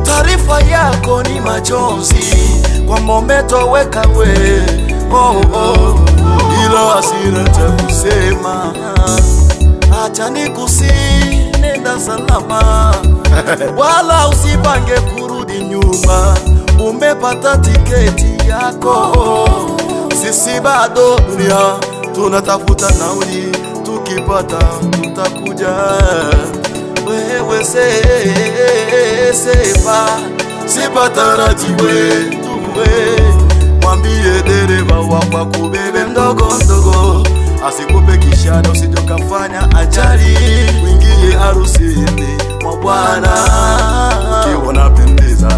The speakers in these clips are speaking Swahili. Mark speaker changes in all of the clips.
Speaker 1: Taarifa yako ni machozi kwamba umetoweka we, ila hasira cha kusema acha nikusi, nenda salama wala usipange kurudi nyuma, umepata tiketi yako. Sisi bado dunia tunatafuta nauli, tukipata tutakuja. Wewe sepa tarajiwe tuwe, mwambie dereva wako akubebe mdogo mdogo, asikupe kishada usije ukafanya ajali, uingie harusini mwa Bwana kiwa napendeza.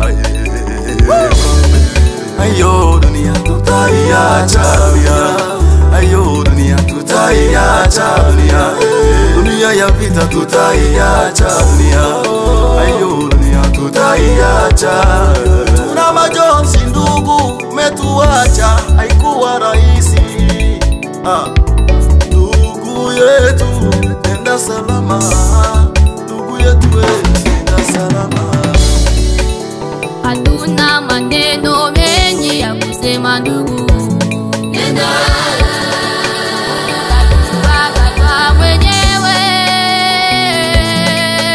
Speaker 1: Ayo dunia tutaiacha, ayo dunia tutaiacha, dunia ya vita tutaiacha, ayo dunia tutaiacha. Tuna majonzi ndugu, umetuacha, haikuwa rahisi. Ndugu yetu nenda salama, ndugu yetu nenda salama.
Speaker 2: Hatuna maneno mengi ya kusema ndugu, nenda baba mwenyewe,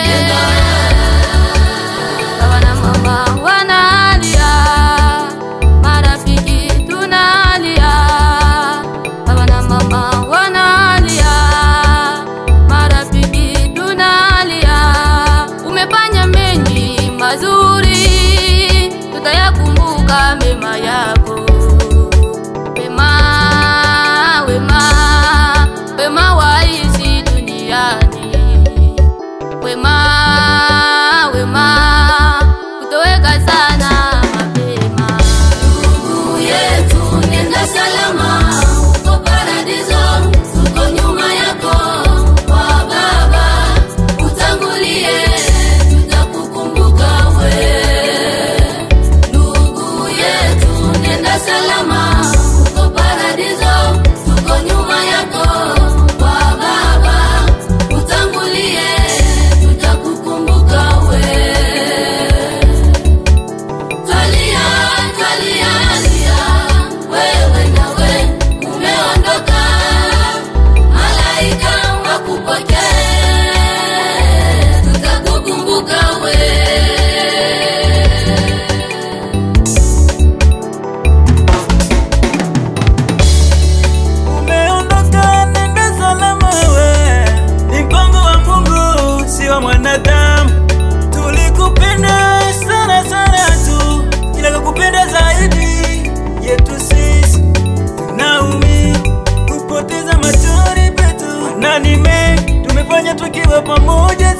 Speaker 2: nenda. Baba na mama wanalia, marafiki tunalia. Baba na mama wanalia, marafiki tunalia. Umefanya mengi mazuri, tutayakumbuka mema yako. Wema waishi duniani, wema kutoweka sana mapema. Ndugu yetu nenda salama, uko paradiso, uko nyuma yako kwa Baba, utangulie, tutakukumbuka we. Ndugu yetu nenda salama, uko paradiso, uko nyuma yako kwa Baba, utangulie, tutakukumbuka we. Twalia, wewe nawe umeondoka, malaika wakupokee, tutakukumbuka we.
Speaker 3: Umeondoka, nenda salama we, ni mpango wa Mungu, si wa mwanadamu. Tulikupenda sana sana tu, ila kukupenda zaidi yetu sisi tunaumia kupoteza machoni petu. Na nime tumefanya tukiwa pamoja